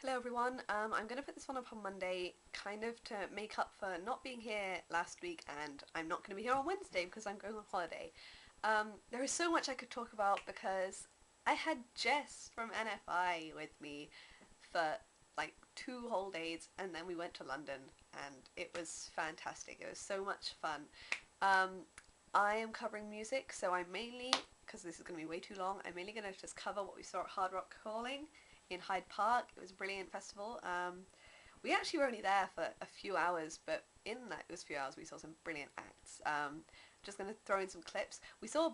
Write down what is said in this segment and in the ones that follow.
Hello everyone, I'm going to put this one up on Monday kind of to make up for not being here last week, and I'm not going to be here on Wednesday because I'm going on holiday. There is so much I could talk about because I had Jess from NFI with me for like 2 whole days, and then we went to London and it was fantastic. It was so much fun. I am covering music, so I'm mainly, because this is going to be way too long, I'm mainly going to just cover what we saw at Hard Rock Calling in Hyde Park. It was a brilliant festival. We actually were only there for a few hours, but in those few hours we saw some brilliant acts. Just going to throw in some clips. We saw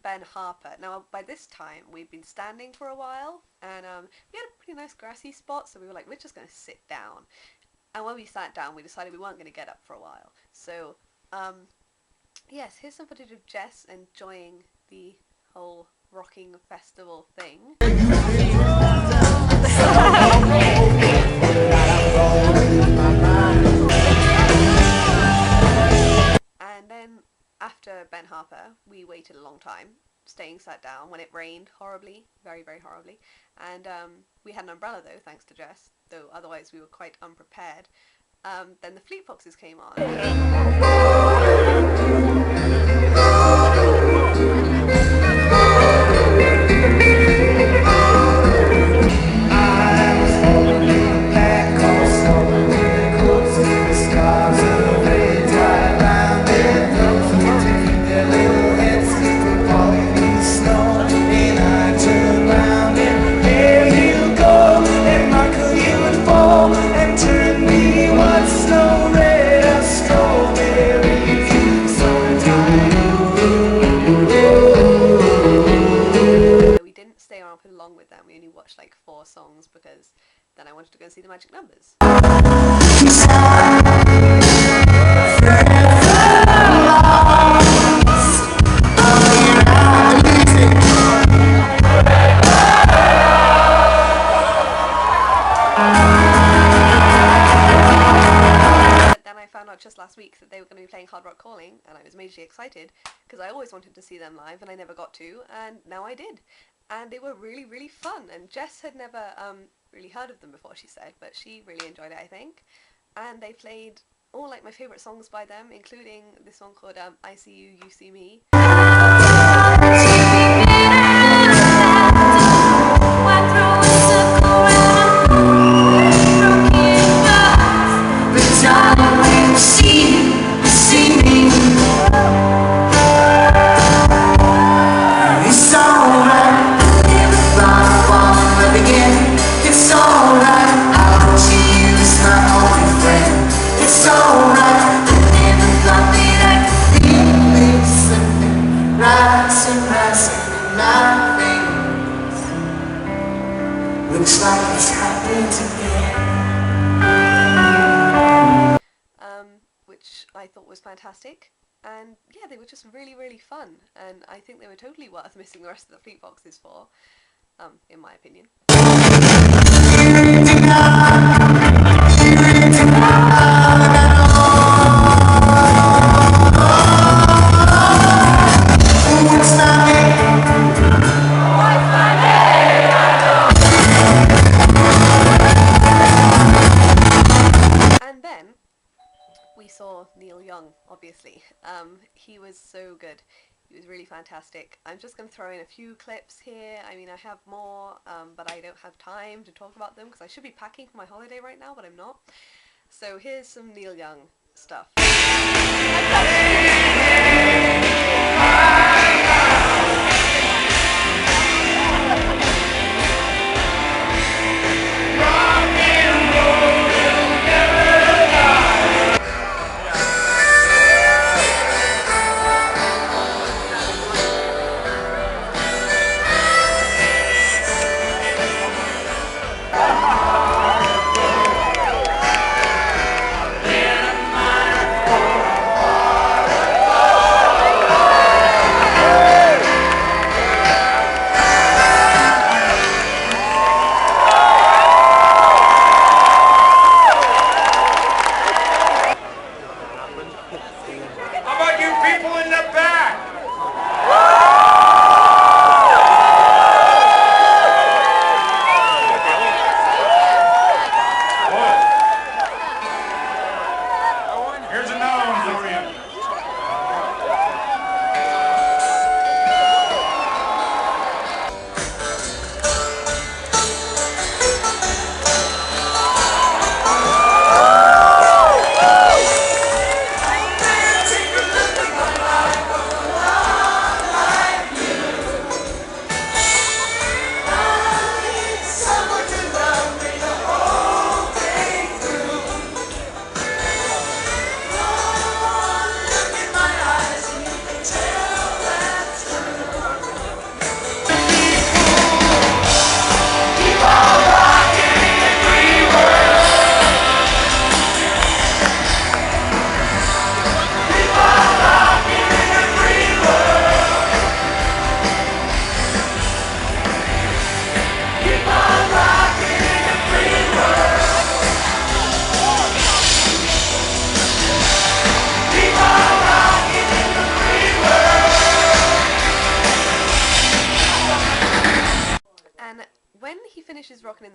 Ben Harper. Now by this time we'd been standing for a while, and we had a pretty nice grassy spot, so we were like, we're just going to sit down. And when we sat down we decided we weren't going to get up for a while. So yes, here's some footage of Jess enjoying the whole rocking festival thing. And then after Ben Harper we waited a long time, staying sat down when it rained horribly, very horribly, and we had an umbrella though, thanks to Jess, though otherwise we were quite unprepared. Then the Fleet Foxes came on. Along with them, we only watched like 4 songs because then I wanted to go and see the Magic Numbers. Then I found out just last week that they were going to be playing Hard Rock Calling, and I was majorly excited because I always wanted to see them live and I never got to, and now I did. And they were really fun, and Jess had never really heard of them before, she said, but she really enjoyed it, I think. And they played all like my favourite songs by them, including this one called I See You, You See Me. Looks like it's happened again. Which I thought was fantastic, and yeah, they were just really fun, and I think they were totally worth missing the rest of the Fleet Foxes for, in my opinion. We saw Neil Young, obviously. He was so good. He was really fantastic. I'm just going to throw in a few clips here. I mean, I have more, but I don't have time to talk about them because I should be packing for my holiday right now, but I'm not. So here's some Neil Young stuff.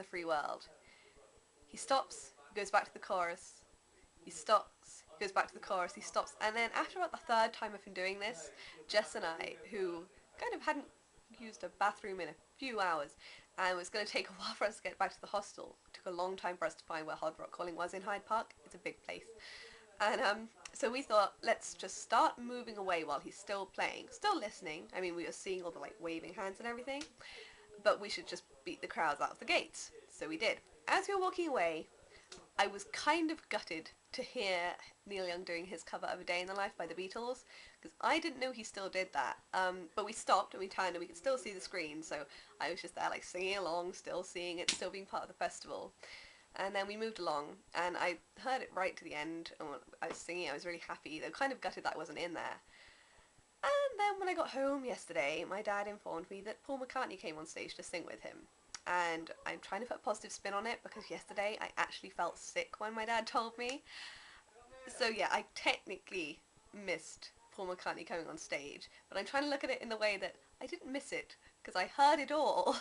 free world. He stops, goes back to the chorus. He stops, goes back to the chorus, he stops, and then after about the third time of him doing this, Jess and I, who kind of hadn't used a bathroom in a few hours, and it was going to take a while for us to get back to the hostel. It took a long time for us to find where Hard Rock Calling was in Hyde Park. It's a big place. And so we thought, let's just start moving away while he's still playing. Still listening. I mean, we were seeing all the like waving hands and everything. But we should just beat the crowds out of the gates. So we did. As we were walking away, I was kind of gutted to hear Neil Young doing his cover of A Day in the Life by the Beatles, because I didn't know he still did that. But we stopped and we turned and we could still see the screen, so I was just there like singing along, still seeing it, still being part of the festival. And then we moved along, and I heard it right to the end, and when I was singing, I was really happy, though kind of gutted that I wasn't in there. And then when I got home yesterday, my dad informed me that Paul McCartney came on stage to sing with him. And I'm trying to put a positive spin on it, because yesterday I actually felt sick when my dad told me. So yeah, I technically missed Paul McCartney coming on stage, but I'm trying to look at it in the way that I didn't miss it, because I heard it all.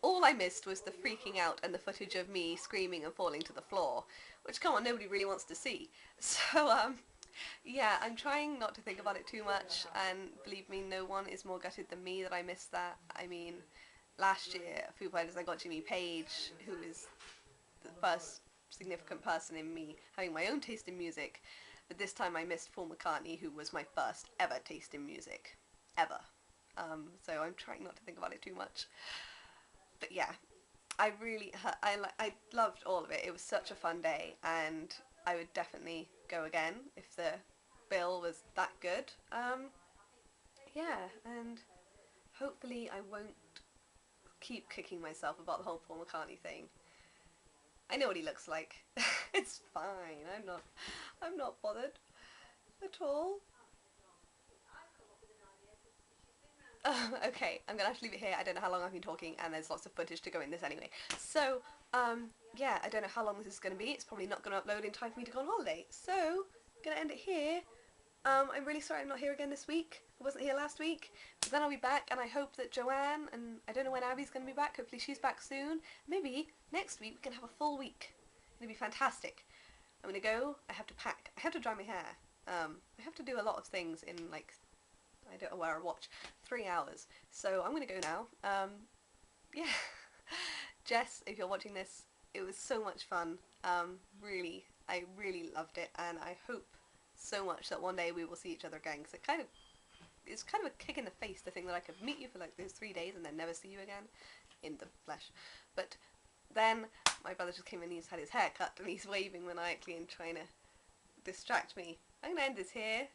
All I missed was the freaking out and the footage of me screaming and falling to the floor, which, come on, nobody really wants to see. So, yeah, I'm trying not to think about it too much, and believe me, no one is more gutted than me that I missed that. I mean, last year, Foo Fighters, I got Jimmy Page, who is the first significant person in me having my own taste in music, but this time I missed Paul McCartney, who was my first ever taste in music. Ever. So I'm trying not to think about it too much. But yeah, I loved all of it. It was such a fun day, and I would definitely go again if the bill was that good. Yeah, and hopefully I won't keep kicking myself about the whole Paul McCartney thing. I know what he looks like. It's fine. I'm not bothered at all. Okay, I'm gonna have to leave it here. I don't know how long I've been talking, and there's lots of footage to go in this anyway. So, yeah, I don't know how long this is gonna be. It's probably not gonna upload in time for me to go on holiday. So, I'm gonna end it here. I'm really sorry I'm not here again this week. I wasn't here last week, but then I'll be back, and I hope that Joanne, and I don't know when Abby's gonna be back. Hopefully she's back soon. Maybe next week we can have a full week. It'll be fantastic. I'm gonna go. I have to pack. I have to dry my hair. I have to do a lot of things in like, I don't wear a watch, 3 hours. So I'm gonna go now. Yeah. Jess, if you're watching this, it was so much fun. Really, I really loved it, and I hope so much that one day we will see each other again, because it's kind of a kick in the face to think that I could meet you for like those 3 days and then never see you again in the flesh. But then my brother just came in, he's had his hair cut and he's waving maniacally and trying to distract me. I'm gonna end this here.